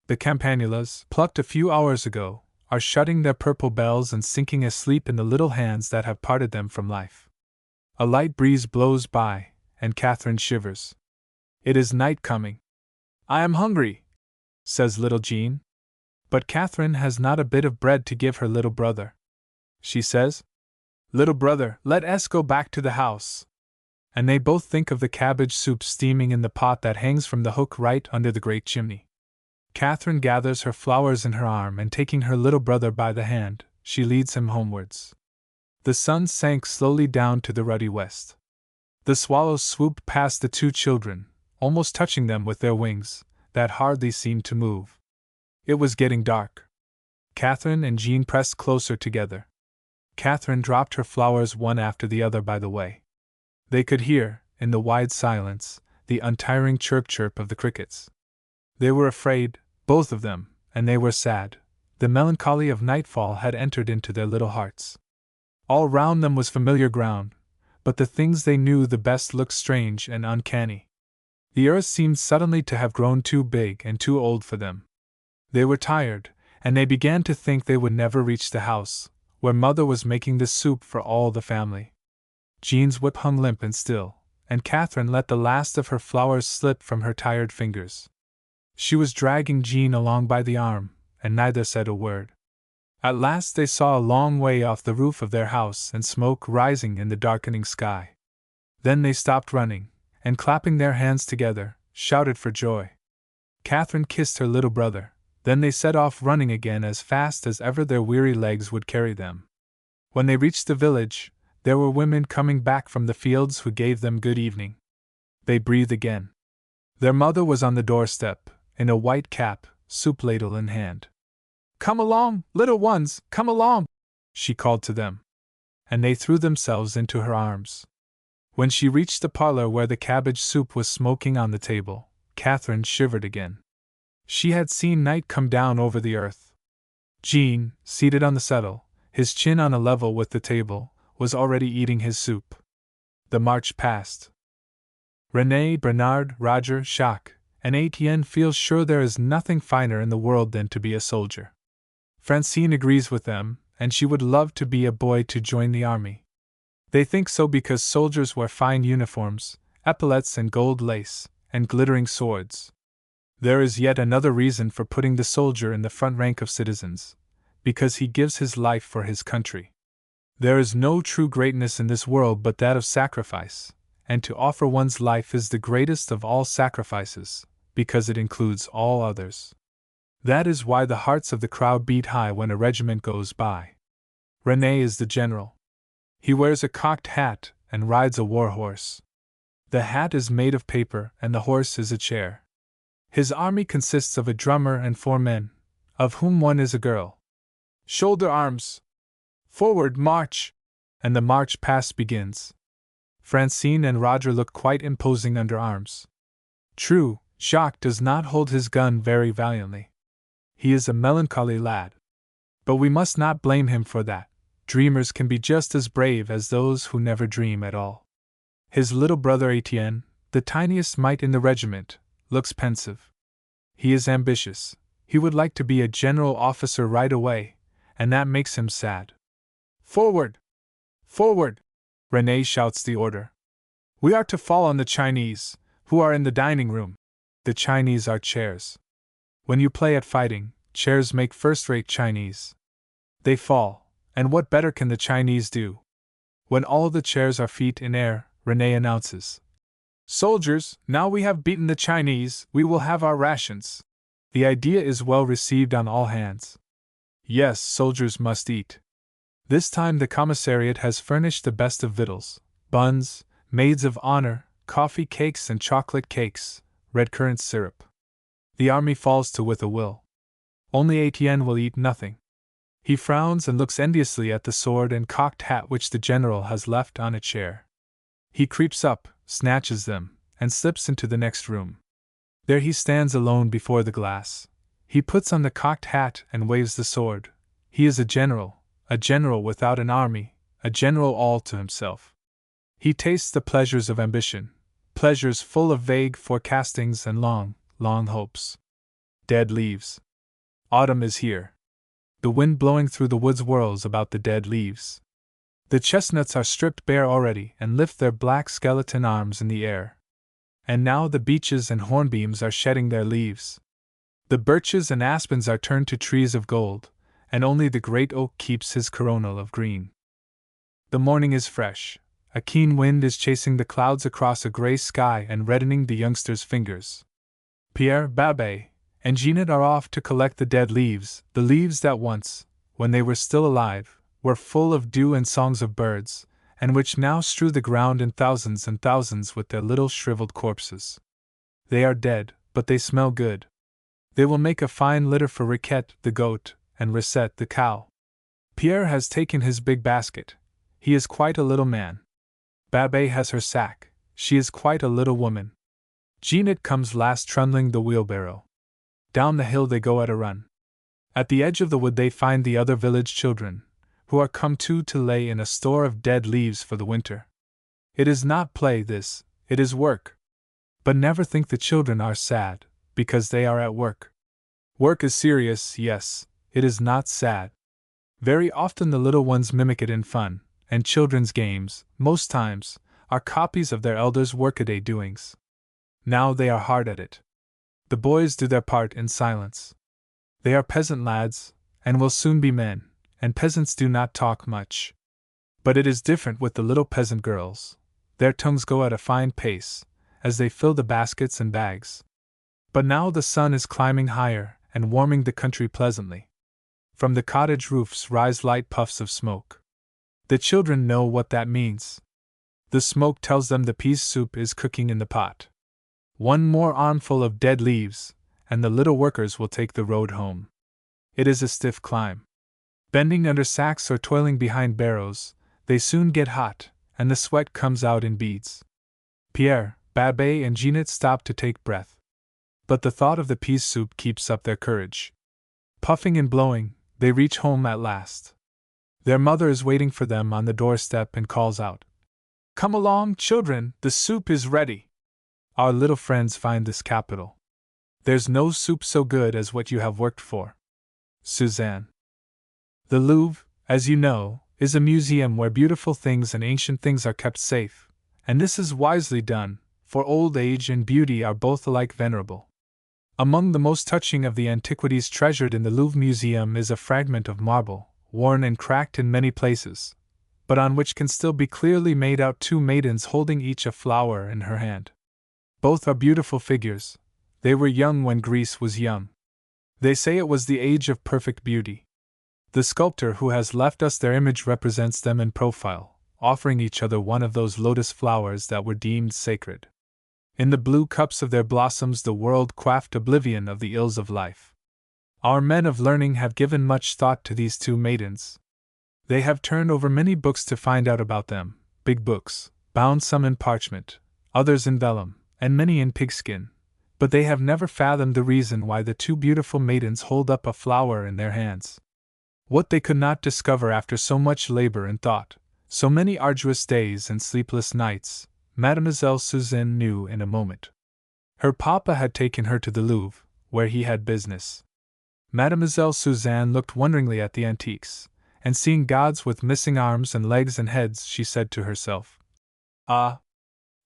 The campanulas, plucked a few hours ago, are shutting their purple bells and sinking asleep in the little hands that have parted them from life. A light breeze blows by, and Catherine shivers. It is night coming. "I am hungry," says little Jean. But Catherine has not a bit of bread to give her little brother. She says, "Little brother, let us go back to the house." And they both think of the cabbage soup steaming in the pot that hangs from the hook right under the great chimney. Catherine gathers her flowers in her arm and taking her little brother by the hand, she leads him homewards. The sun sank slowly down to the ruddy west. The swallows swooped past the two children, almost touching them with their wings, that hardly seemed to move. It was getting dark. Catherine and Jean pressed closer together. Catherine dropped her flowers one after the other by the way. They could hear, in the wide silence, the untiring chirp-chirp of the crickets. They were afraid, both of them, and they were sad. The melancholy of nightfall had entered into their little hearts. All round them was familiar ground, but the things they knew the best looked strange and uncanny. The earth seemed suddenly to have grown too big and too old for them. They were tired, and they began to think they would never reach the house, where Mother was making the soup for all the family. Jean's whip hung limp and still, and Catherine let the last of her flowers slip from her tired fingers. She was dragging Jean along by the arm, and neither said a word. At last they saw a long way off the roof of their house and smoke rising in the darkening sky. Then they stopped running, and clapping their hands together, shouted for joy. Catherine kissed her little brother, then they set off running again as fast as ever their weary legs would carry them. When they reached the village, there were women coming back from the fields who gave them good evening. They breathed again. Their mother was on the doorstep, in a white cap, soup ladle in hand. "Come along, little ones, come along!" she called to them. And they threw themselves into her arms. When she reached the parlor where the cabbage soup was smoking on the table, Catherine shivered again. She had seen night come down over the earth. Jean, seated on the settle, his chin on a level with the table, was already eating his soup. The march passed. René, Bernard, Roger, Jacques, and Etienne feel sure there is nothing finer in the world than to be a soldier. Francine agrees with them, and she would love to be a boy to join the army. They think so because soldiers wear fine uniforms, epaulets and gold lace, and glittering swords. There is yet another reason for putting the soldier in the front rank of citizens, because he gives his life for his country. There is no true greatness in this world but that of sacrifice, and to offer one's life is the greatest of all sacrifices, because it includes all others. That is why the hearts of the crowd beat high when a regiment goes by. René is the general. He wears a cocked hat and rides a war horse. The hat is made of paper and the horse is a chair. His army consists of a drummer and 4 men, of whom one is a girl. "Shoulder arms! Forward, march!" And the march past begins. Francine and Roger look quite imposing under arms. True, Jacques does not hold his gun very valiantly. He is a melancholy lad. But we must not blame him for that. Dreamers can be just as brave as those who never dream at all. His little brother Etienne, the tiniest mite in the regiment, looks pensive. He is ambitious. He would like to be a general officer right away, and that makes him sad. "Forward! Forward!" René shouts the order. "We are to fall on the Chinese, who are in the dining room." The Chinese are chairs. When you play at fighting, chairs make first-rate Chinese. They fall, and what better can the Chinese do? When all the chairs are feet in air, René announces, "Soldiers, now we have beaten the Chinese, we will have our rations." The idea is well received on all hands. Yes, soldiers must eat. This time the commissariat has furnished the best of victuals: buns, maids of honor, coffee cakes and chocolate cakes, red currant syrup. The army falls to with a will. Only Etienne will eat nothing. He frowns and looks enviously at the sword and cocked hat which the general has left on a chair. He creeps up, snatches them, and slips into the next room. There he stands alone before the glass. He puts on the cocked hat and waves the sword. He is a general without an army, a general all to himself. He tastes the pleasures of ambition, pleasures full of vague forecastings and long hopes. Dead leaves. Autumn is here. The wind blowing through the woods whirls about the dead leaves. The chestnuts are stripped bare already and lift their black skeleton arms in the air. And now the beeches and hornbeams are shedding their leaves. The birches and aspens are turned to trees of gold, and only the great oak keeps his coronal of green. The morning is fresh. A keen wind is chasing the clouds across a gray sky and reddening the youngster's fingers. Pierre Babet, and Jeanette are off to collect the dead leaves, the leaves that once, when they were still alive, were full of dew and songs of birds, and which now strew the ground in thousands and thousands with their little shriveled corpses. They are dead, but they smell good. They will make a fine litter for Riquette, the goat, and Recette, the cow. Pierre has taken his big basket. He is quite a little man. Babette has her sack. She is quite a little woman. Jeanette comes last, trundling the wheelbarrow. Down the hill they go at a run. At the edge of the wood they find the other village children, who are come to lay in a store of dead leaves for the winter. It is not play, this, it is work. But never think the children are sad, because they are at work. Work is serious, yes, it is not sad. Very often the little ones mimic it in fun, and children's games, most times, are copies of their elders' workaday doings. Now they are hard at it. The boys do their part in silence. They are peasant lads, and will soon be men, and peasants do not talk much. But it is different with the little peasant girls. Their tongues go at a fine pace, as they fill the baskets and bags. But now the sun is climbing higher, and warming the country pleasantly. From the cottage roofs rise light puffs of smoke. The children know what that means. The smoke tells them the peas soup is cooking in the pot. One more armful of dead leaves, and the little workers will take the road home. It is a stiff climb. Bending under sacks or toiling behind barrows, they soon get hot, and the sweat comes out in beads. Pierre, Babette, and Jeanette stop to take breath. But the thought of the peas soup keeps up their courage. Puffing and blowing, they reach home at last. Their mother is waiting for them on the doorstep and calls out, "Come along, children, the soup is ready." Our little friends find this capital. There's no soup so good as what you have worked for. Suzanne. The Louvre, as you know, is a museum where beautiful things and ancient things are kept safe, and this is wisely done, for old age and beauty are both alike venerable. Among the most touching of the antiquities treasured in the Louvre Museum is a fragment of marble, worn and cracked in many places, but on which can still be clearly made out two maidens holding each a flower in her hand. Both are beautiful figures. They were young when Greece was young. They say it was the age of perfect beauty. The sculptor who has left us their image represents them in profile, offering each other one of those lotus flowers that were deemed sacred. In the blue cups of their blossoms the world quaffed oblivion of the ills of life. Our men of learning have given much thought to these two maidens. They have turned over many books to find out about them, big books, bound some in parchment, others in vellum, and many in pigskin, but they have never fathomed the reason why the two beautiful maidens hold up a flower in their hands. What they could not discover after so much labor and thought, so many arduous days and sleepless nights, Mademoiselle Suzanne knew in a moment. Her papa had taken her to the Louvre, where he had business. Mademoiselle Suzanne looked wonderingly at the antiques, and seeing gods with missing arms and legs and heads, she said to herself, "Ah,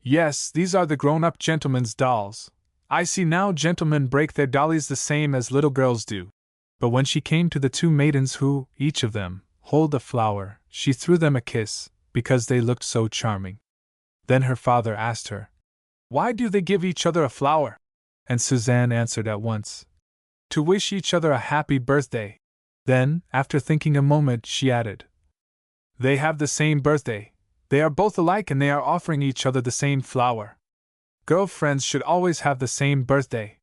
yes, these are the grown-up gentlemen's dolls. I see now gentlemen break their dollies the same as little girls do." But when she came to the two maidens who, each of them, hold a flower, she threw them a kiss, because they looked so charming. Then her father asked her, "Why do they give each other a flower?" And Suzanne answered at once, "To wish each other a happy birthday." Then, after thinking a moment, she added, "They have the same birthday. They are both alike and they are offering each other the same flower. Girl friends should always have the same birthday."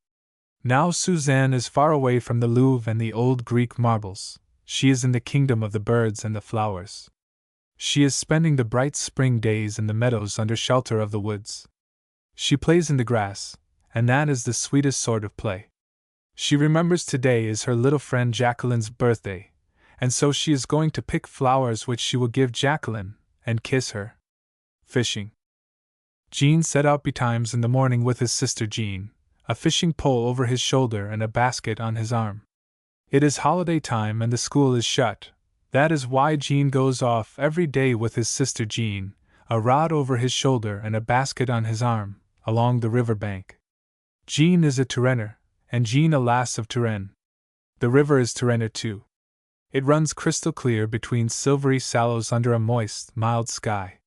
Now Suzanne is far away from the Louvre and the old Greek marbles. She is in the kingdom of the birds and the flowers. She is spending the bright spring days in the meadows under shelter of the woods. She plays in the grass, and that is the sweetest sort of play. She remembers today is her little friend Jacqueline's birthday, and so she is going to pick flowers which she will give Jacqueline, and kiss her. Fishing. Jean set out betimes in the morning with his sister Jean, a fishing pole over his shoulder and a basket on his arm. It is holiday time and the school is shut. That is why Jean goes off every day with his sister Jean, a rod over his shoulder and a basket on his arm, along the river bank. Jean is a Tourainer, and Jean a lass of Touraine. The river is Tourainer too. It runs crystal clear between silvery sallows under a moist, mild sky.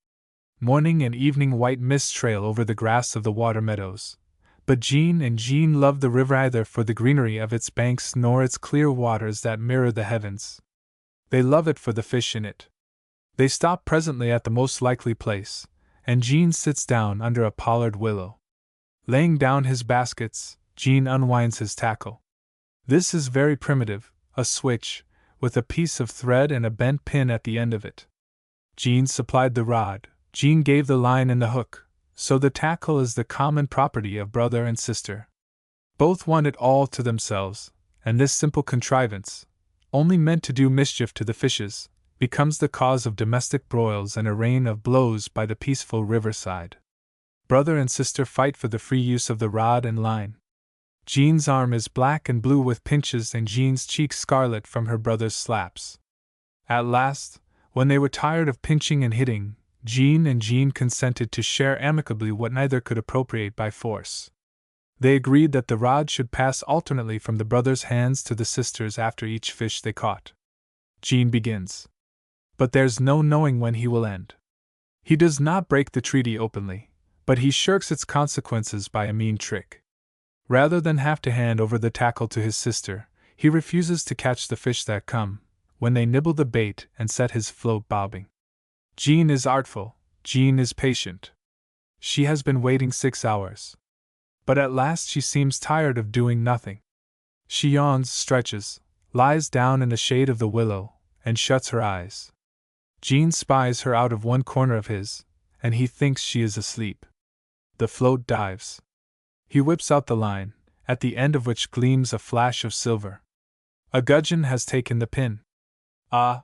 Morning and evening white mists trail over the grass of the water meadows, But Jean and Jean loved the river either for the greenery of its banks nor its clear waters that mirror the heavens. They love it for the fish in it. They stop presently at the most likely place, and Jean sits down under a pollard willow. Laying down his baskets, Jean unwinds his tackle. This is very primitive, a switch, with a piece of thread and a bent pin at the end of it. Jean supplied the rod, Jean gave the line and the hook, so the tackle is the common property of brother and sister. Both want it all to themselves, and this simple contrivance, only meant to do mischief to the fishes, becomes the cause of domestic broils and a rain of blows by the peaceful riverside. Brother and sister fight for the free use of the rod and line. Jean's arm is black and blue with pinches and Jean's cheek scarlet from her brother's slaps. At last, when they were tired of pinching and hitting, Jean and Jean consented to share amicably what neither could appropriate by force. They agreed that the rod should pass alternately from the brother's hands to the sister's after each fish they caught. Jean begins. But there's no knowing when he will end. He does not break the treaty openly, but he shirks its consequences by a mean trick. Rather than have to hand over the tackle to his sister, he refuses to catch the fish that come, when they nibble the bait and set his float bobbing. Jean is artful, Jean is patient. She has been waiting 6 hours. But at last she seems tired of doing nothing. She yawns, stretches, lies down in the shade of the willow, and shuts her eyes. Jean spies her out of one corner of his, and he thinks she is asleep. The float dives. He whips out the line, at the end of which gleams a flash of silver. A gudgeon has taken the pin. "Ah!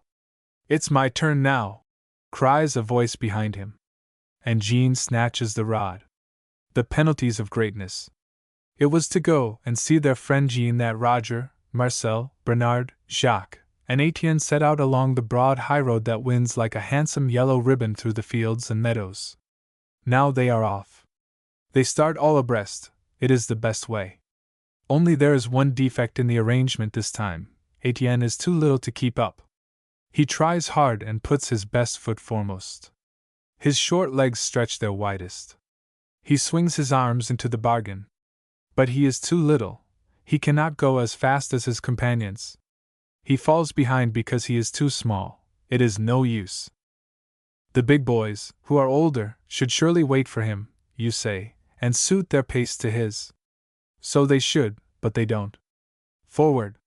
It's my turn now!" cries a voice behind him. And Jean snatches the rod. The penalties of greatness. It was to go and see their friend Jean that Roger, Marcel, Bernard, Jacques, and Etienne set out along the broad highroad that winds like a handsome yellow ribbon through the fields and meadows. Now they are off. They start all abreast. It is the best way. Only there is one defect in the arrangement this time. Etienne is too little to keep up. He tries hard and puts his best foot foremost. His short legs stretch their widest. He swings his arms into the bargain. But he is too little. He cannot go as fast as his companions. He falls behind because he is too small. It is no use. The big boys, who are older, should surely wait for him, you say, and suit their pace to his. So they should, but they don't. Forward!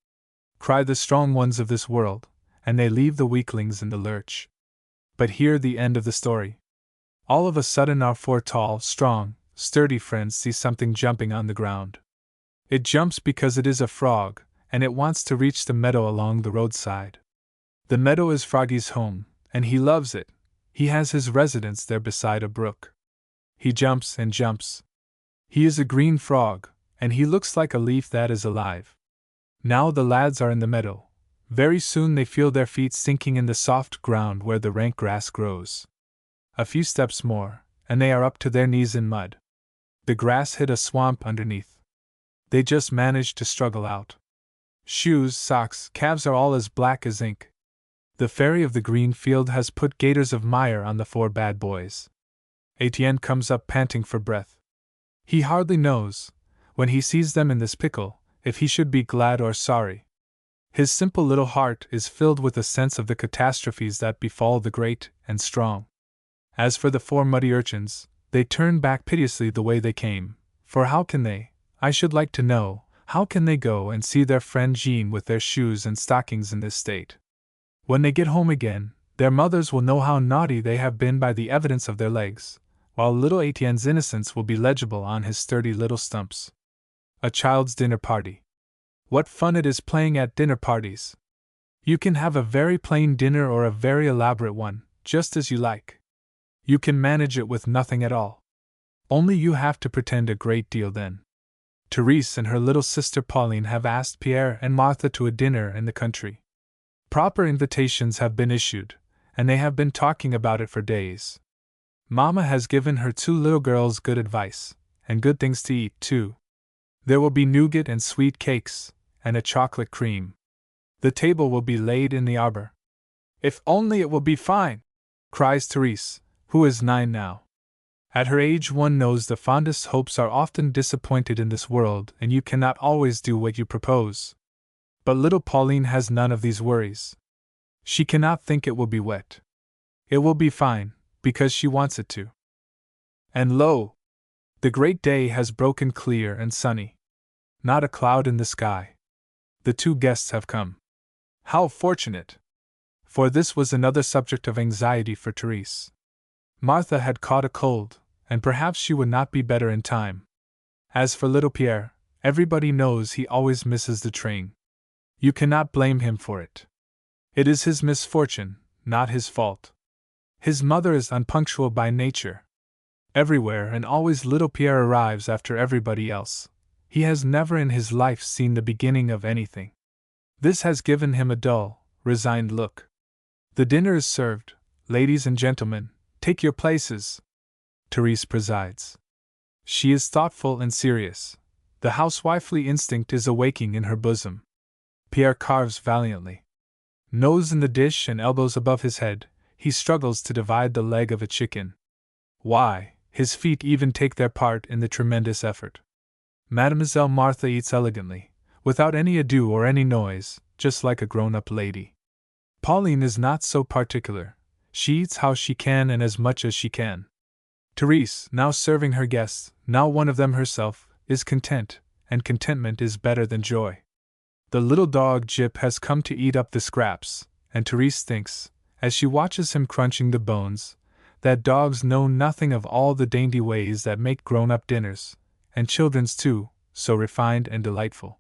Cry the strong ones of this world, and they leave the weaklings in the lurch. But hear the end of the story. All of a sudden our four tall, strong, sturdy friends see something jumping on the ground. It jumps because it is a frog, and it wants to reach the meadow along the roadside. The meadow is Froggy's home, and he loves it. He has his residence there beside a brook. He jumps and jumps. He is a green frog, and he looks like a leaf that is alive. Now the lads are in the meadow. Very soon they feel their feet sinking in the soft ground where the rank grass grows. A few steps more, and they are up to their knees in mud. The grass hid a swamp underneath. They just manage to struggle out. Shoes, socks, calves are all as black as ink. The fairy of the green field has put gaiters of mire on the four bad boys. Etienne comes up panting for breath. He hardly knows, when he sees them in this pickle, if he should be glad or sorry. His simple little heart is filled with a sense of the catastrophes that befall the great and strong. As for the four muddy urchins, they turn back piteously the way they came, for how can they, I should like to know, how can they go and see their friend Jean with their shoes and stockings in this state? When they get home again, their mothers will know how naughty they have been by the evidence of their legs, while little Etienne's innocence will be legible on his sturdy little stumps. A child's dinner party. What fun it is playing at dinner parties! You can have a very plain dinner or a very elaborate one, just as you like. You can manage it with nothing at all. Only you have to pretend a great deal then. Therese and her little sister Pauline have asked Pierre and Martha to a dinner in the country. Proper invitations have been issued, and they have been talking about it for days. Mamma has given her two little girls good advice, and good things to eat, too. There will be nougat and sweet cakes, and a chocolate cream. The table will be laid in the arbor. If only it will be fine! Cries Therese, who is 9 now. At her age, one knows the fondest hopes are often disappointed in this world, and you cannot always do what you propose. But little Pauline has none of these worries. She cannot think it will be wet. It will be fine, because she wants it to. And lo! The great day has broken clear and sunny. Not a cloud in the sky. The 2 guests have come. How fortunate! For this was another subject of anxiety for Therese. Martha had caught a cold, and perhaps she would not be better in time. As for little Pierre, everybody knows he always misses the train. You cannot blame him for it. It is his misfortune, not his fault. His mother is unpunctual by nature. Everywhere and always little Pierre arrives after everybody else. He has never in his life seen the beginning of anything. This has given him a dull, resigned look. The dinner is served. Ladies and gentlemen, take your places. Therese presides. She is thoughtful and serious. The housewifely instinct is awaking in her bosom. Pierre carves valiantly. Nose in the dish and elbows above his head, he struggles to divide the leg of a chicken. Why, his feet even take their part in the tremendous effort. Mademoiselle Martha eats elegantly, without any ado or any noise, just like a grown-up lady. Pauline is not so particular. She eats how she can and as much as she can. Therese, now serving her guests, now one of them herself, is content, and contentment is better than joy. The little dog Jip has come to eat up the scraps, and Therese thinks, as she watches him crunching the bones, that dogs know nothing of all the dainty ways that make grown-up dinners, and children's too, so refined and delightful.